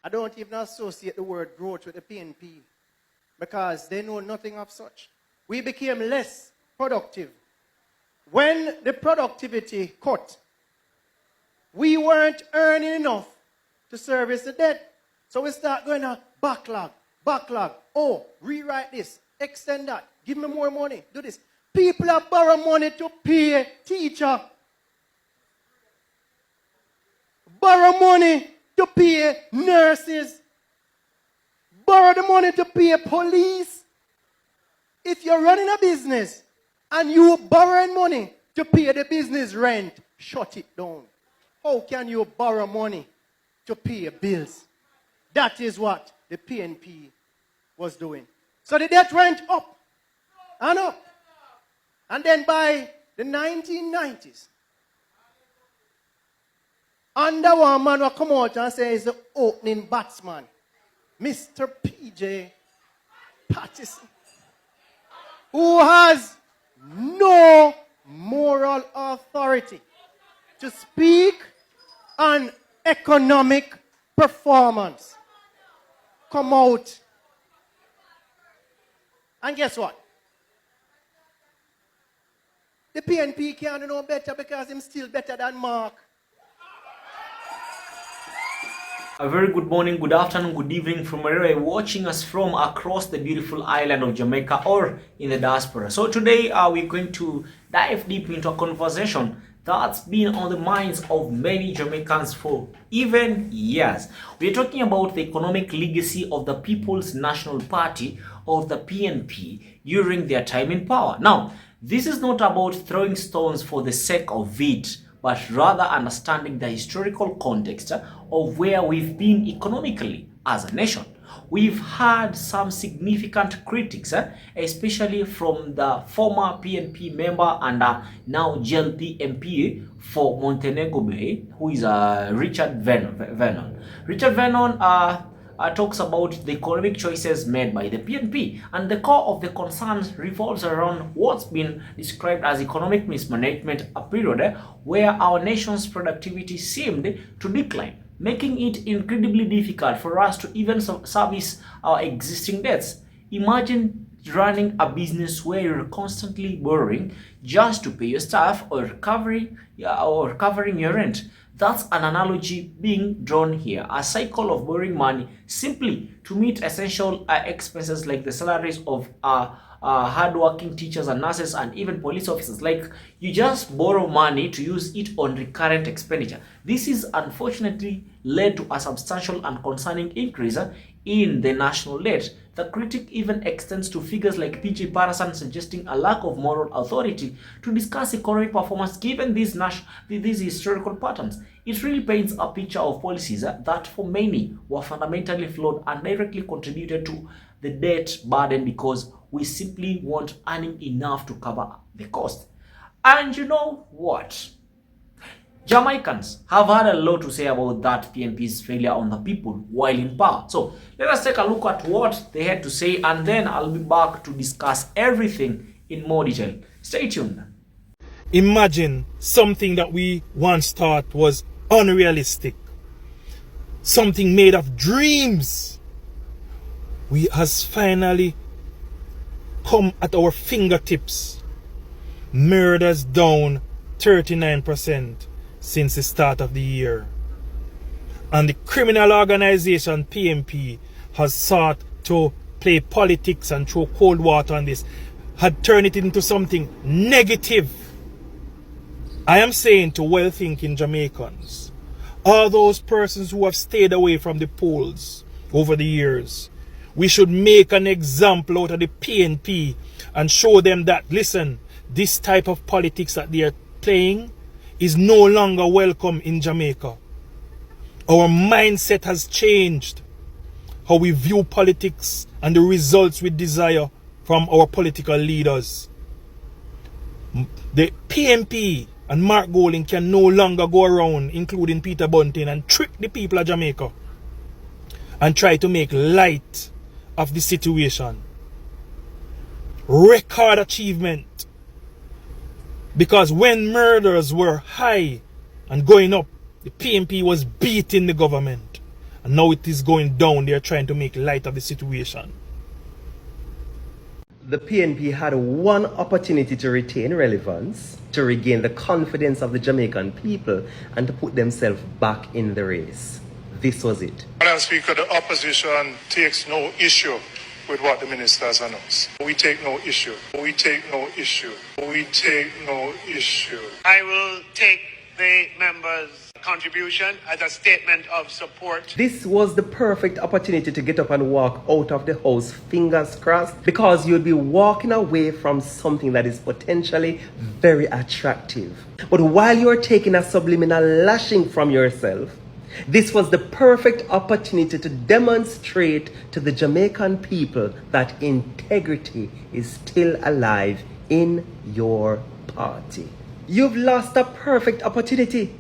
I don't even associate the word growth with the PNP because they know nothing of such. We became less productive. When the productivity cut, we weren't earning enough to service the debt. So we start going to backlog. Oh, rewrite this, extend that, give me more money, do this. People are borrowing money to pay teacher. Borrow money to pay nurses. Borrow the money to pay police. If you're running a business and you're borrowing money to pay the business rent, shut it down. How can you borrow money to pay bills? That is what the PNP was doing. So the debt went up and up. And then by the 1990s, under one man will come out and say he's the opening batsman, Mr. PJ Patterson, who has no moral authority to speak on economic performance. Come out. And guess what? The PNP can't know better because he's still better than Mark. A very good morning, good afternoon, good evening from wherever you're watching us from across the beautiful island of Jamaica or in the diaspora. So today we're going to dive deep into a conversation that's been on the minds of many Jamaicans for even years. We're talking about the economic legacy of the People's National Party or the PNP during their time in power. Now, this is not about throwing stones for the sake of it, but rather understanding the historical context of where we've been economically as a nation. We've had some significant critics, especially from the former PNP member and now GLP MP for Montenegro Bay, who is Richard Vernon. Richard Vernon talks about the economic choices made by the PNP, and the core of the concerns revolves around what's been described as economic mismanagement, a period where our nation's productivity seemed to decline, making it incredibly difficult for us to even service our existing debts. Imagine running a business where you're constantly borrowing just to pay your staff or covering your rent. That's an analogy being drawn here, a cycle of borrowing money simply to meet essential expenses like the salaries of hardworking teachers and nurses and even police officers. Like, you just borrow money to use it on recurrent expenditure. This is unfortunately led to a substantial and concerning increase in the national debt. The critic even extends to figures like PJ Patterson, suggesting a lack of moral authority to discuss economic performance given these historical patterns. It really paints a picture of policies that for many were fundamentally flawed and directly contributed to the debt burden because we simply weren't earning enough to cover the cost. And you know what? Jamaicans have had a lot to say about that PNP's failure on the people while in power. So let us take a look at what they had to say, and then I'll be back to discuss everything in more detail. Stay tuned. Imagine something that we once thought was unrealistic, something made of dreams, has finally come at our fingertips. Murders down 39% since the start of the year. And the criminal organization PNP has sought to play politics and throw cold water on this, had turned it into something negative. I am saying to well-thinking Jamaicans, all those persons who have stayed away from the polls over the years, we should make an example out of the PNP and show them that, listen, this type of politics that they are playing is no longer welcome in Jamaica. Our mindset has changed. How we view politics and the results we desire from our political leaders. The PNP and Mark Golding can no longer go around, including Peter Bunting, and trick the people of Jamaica and try to make light of the situation. Record achievement. Because when murders were high and going up, the PNP was beating the government. And now it is going down. They're trying to make light of the situation. The PNP had one opportunity to retain relevance, to regain the confidence of the Jamaican people, and to put themselves back in the race. This was it. Madam Speaker, the opposition takes no issue with what the minister has announced. We take no issue. We take no issue. We take no issue. I will take the members' contribution as a statement of support. This was the perfect opportunity to get up and walk out of the house, fingers crossed, because you'll be walking away from something that is potentially very attractive. But while you're taking a subliminal lashing from yourself, this was the perfect opportunity to demonstrate to the Jamaican people that integrity is still alive in your party. You've lost a perfect opportunity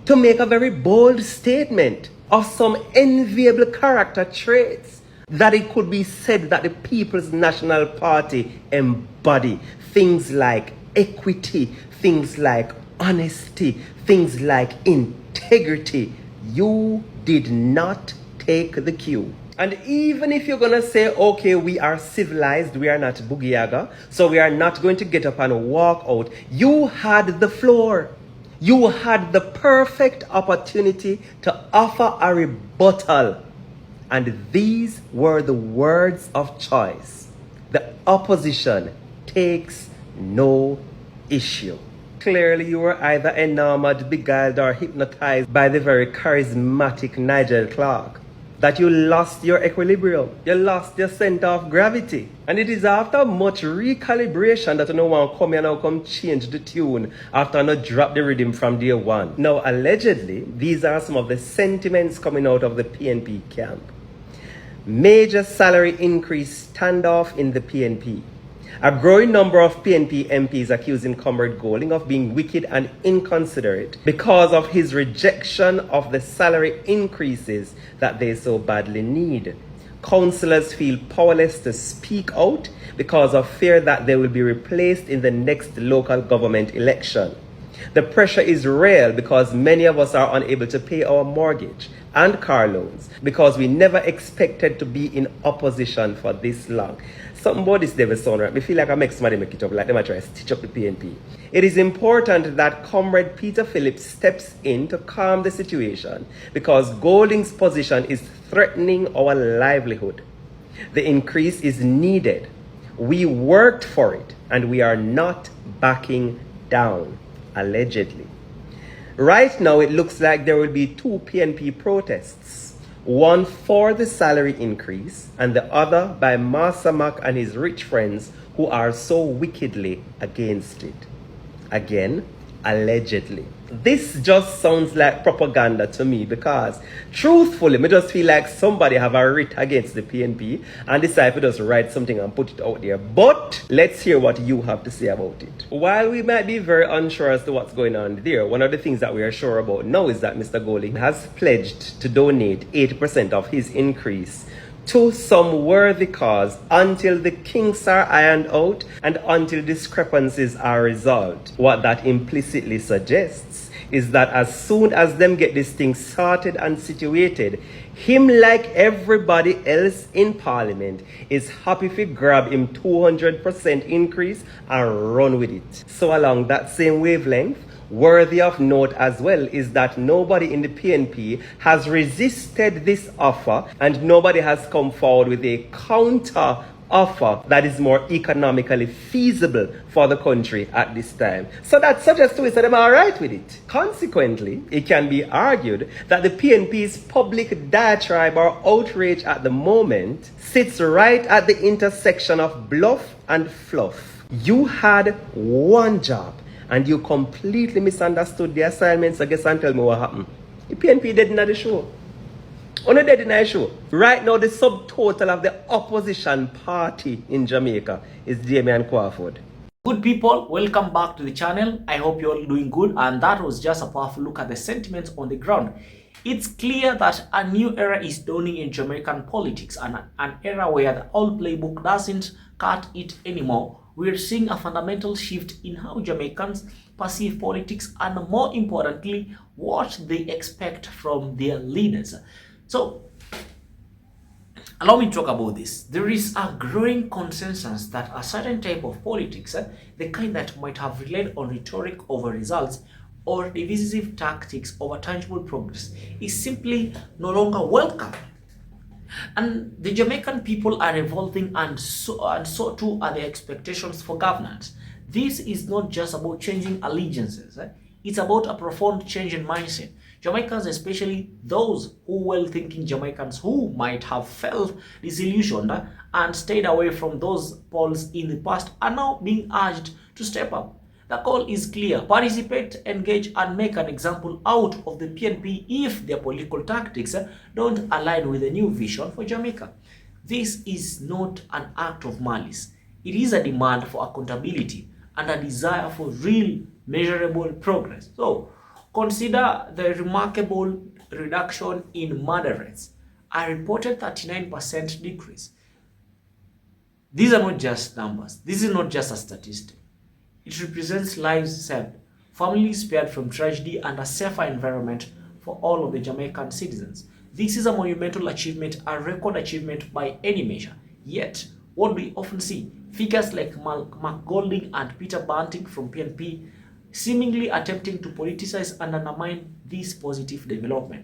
to make a very bold statement of some enviable character traits that it could be said that the People's National Party embody. Things like equity, things like honesty, things like integrity. You did not take the cue. And even if you're going to say, okay, we are civilized, we are not boogie yaga, so we are not going to get up and walk out, you had the floor. You had the perfect opportunity to offer a rebuttal. And these were the words of choice. The opposition takes no issue. Clearly, you were either enamored, beguiled, or hypnotized by the very charismatic Nigel Clark, that you lost your equilibrium, you lost your center of gravity. And it is after much recalibration that you know one come here and come change the tune after not drop the rhythm from day one. Now, allegedly, these are some of the sentiments coming out of the PNP camp. Major salary increase standoff in the PNP. A growing number of PNP MPs accusing Comrade Golding of being wicked and inconsiderate because of his rejection of the salary increases that they so badly need. Councillors feel powerless to speak out because of fear that they will be replaced in the next local government election. The pressure is real because many of us are unable to pay our mortgage and car loans because we never expected to be in opposition for this long. Something about this devil sound right. I feel like I make somebody make it up, like them I try to stitch up the PNP. It is important that Comrade Peter Phillips steps in to calm the situation because Golding's position is threatening our livelihood. The increase is needed. We worked for it and we are not backing down, allegedly. Right now, it looks like there will be two PNP protests. One for the salary increase and the other by Masamak and his rich friends who are so wickedly against it. Again, allegedly. This just sounds like propaganda to me because truthfully, I just feel like somebody have a writ against the PNP and decide to just write something and put it out there. But let's hear what you have to say about it. While we might be very unsure as to what's going on there, one of the things that we are sure about now is that Mr. Golding has pledged to donate 80% of his increase to some worthy cause until the kinks are ironed out and until discrepancies are resolved. What that implicitly suggests is that as soon as them get this thing sorted and situated, him, like everybody else in Parliament, is happy to grab him 200% increase and run with it. So along that same wavelength, worthy of note as well is that nobody in the PNP has resisted this offer and nobody has come forward with a counter offer that is more economically feasible for the country at this time. So that suggests to us that they're all right with it. Consequently, it can be argued that the PNP's public diatribe or outrage at the moment sits right at the intersection of bluff and fluff. You had one job and you completely misunderstood the assignments. I guess and tell me what happened. The PNP did not the show. Only dead in the show. Right now, the subtotal of the opposition party in Jamaica is Damian Crawford. Good people, welcome back to the channel. I hope you're all doing good, and that was just a powerful look at the sentiments on the ground. It's clear that a new era is dawning in Jamaican politics, and an era where the old playbook doesn't cut it anymore. We're seeing a fundamental shift in how Jamaicans perceive politics and, more importantly, what they expect from their leaders. So Allow me to talk about this. There is a growing consensus that a certain type of politics, the kind that might have relied on rhetoric over results or divisive tactics over tangible progress, is simply no longer welcome. And the Jamaican people are evolving, and so too are their expectations for governance. This is not just about changing allegiances. It's about a profound change in mindset. Jamaicans, especially those who well-thinking Jamaicans who might have felt disillusioned and stayed away from those polls in the past, are now being urged to step up. The call is clear: participate, engage, and make an example out of the PNP if their political tactics don't align with the new vision for Jamaica. This is not an act of malice. It is a demand for accountability and a desire for real, measurable progress. So, consider the remarkable reduction in murder rates, a reported 39% decrease. These are not just numbers. This is not just a statistic. It represents lives saved, families spared from tragedy, and a safer environment for all of the Jamaican citizens. This is a monumental achievement, a record achievement by any measure. Yet, what we often see, figures like Mark Golding and Peter Banting from PNP seemingly attempting to politicize and undermine this positive development.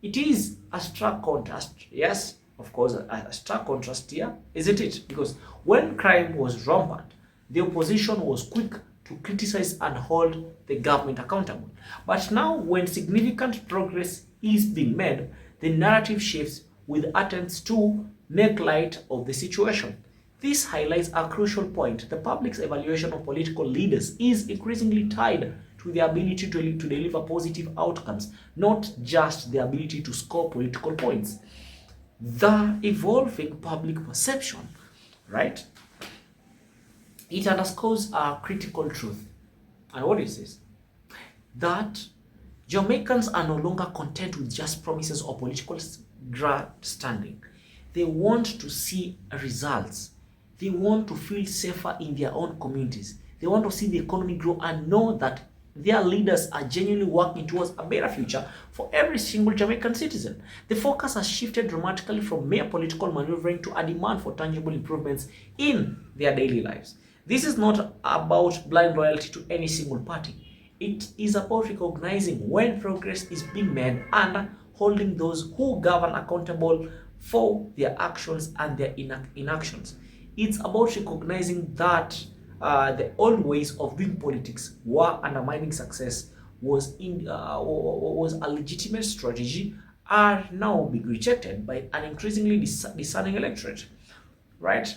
It is a stark contrast, yes, of course, a stark contrast here, isn't it? Because when crime was rampant, the opposition was quick to criticize and hold the government accountable. But now, when significant progress is being made, the narrative shifts with attempts to make light of the situation. This highlights a crucial point. The public's evaluation of political leaders is increasingly tied to their ability to deliver positive outcomes, not just the ability to score political points. The evolving public perception, right? It underscores a critical truth. And what is this? That Jamaicans are no longer content with just promises or political grandstanding. They want to see results. They want to feel safer in their own communities. They want to see the economy grow and know that their leaders are genuinely working towards a better future for every single Jamaican citizen. The focus has shifted dramatically from mere political maneuvering to a demand for tangible improvements in their daily lives. This is not about blind loyalty to any single party. It is about recognizing when progress is being made and holding those who govern accountable for their actions and their inactions. It's about recognizing that the old ways of doing politics were undermining success was a legitimate strategy, are now being rejected by an increasingly discerning electorate, right?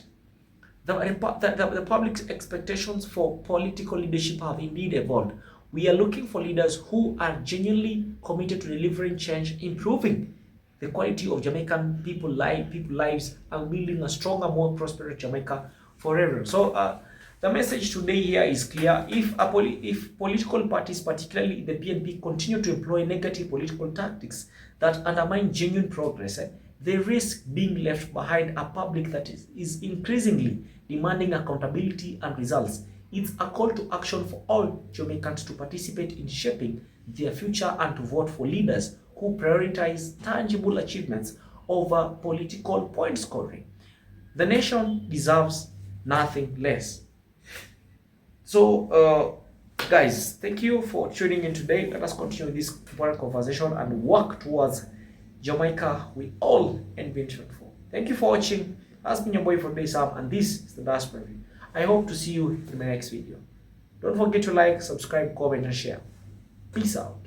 The public's expectations for political leadership have indeed evolved. We are looking for leaders who are genuinely committed to delivering change, improving the quality of Jamaican people lives, and building a stronger, more prosperous Jamaica forever. So the message today here is clear. If political parties, particularly the PNP, continue to employ negative political tactics that undermine genuine progress, they risk being left behind a public that is increasingly demanding accountability and results. It's a call to action for all Jamaicans to participate in shaping their future and to vote for leaders who prioritize tangible achievements over political point scoring. The nation deserves nothing less. So, guys, thank you for tuning in today. Let us continue this important conversation and work towards Jamaica we all envision for. Thank you for watching. That's been your boy for today, Sam, and this is the Diaspora Review. I hope to see you in my next video. Don't forget to like, subscribe, comment, and share. Peace out.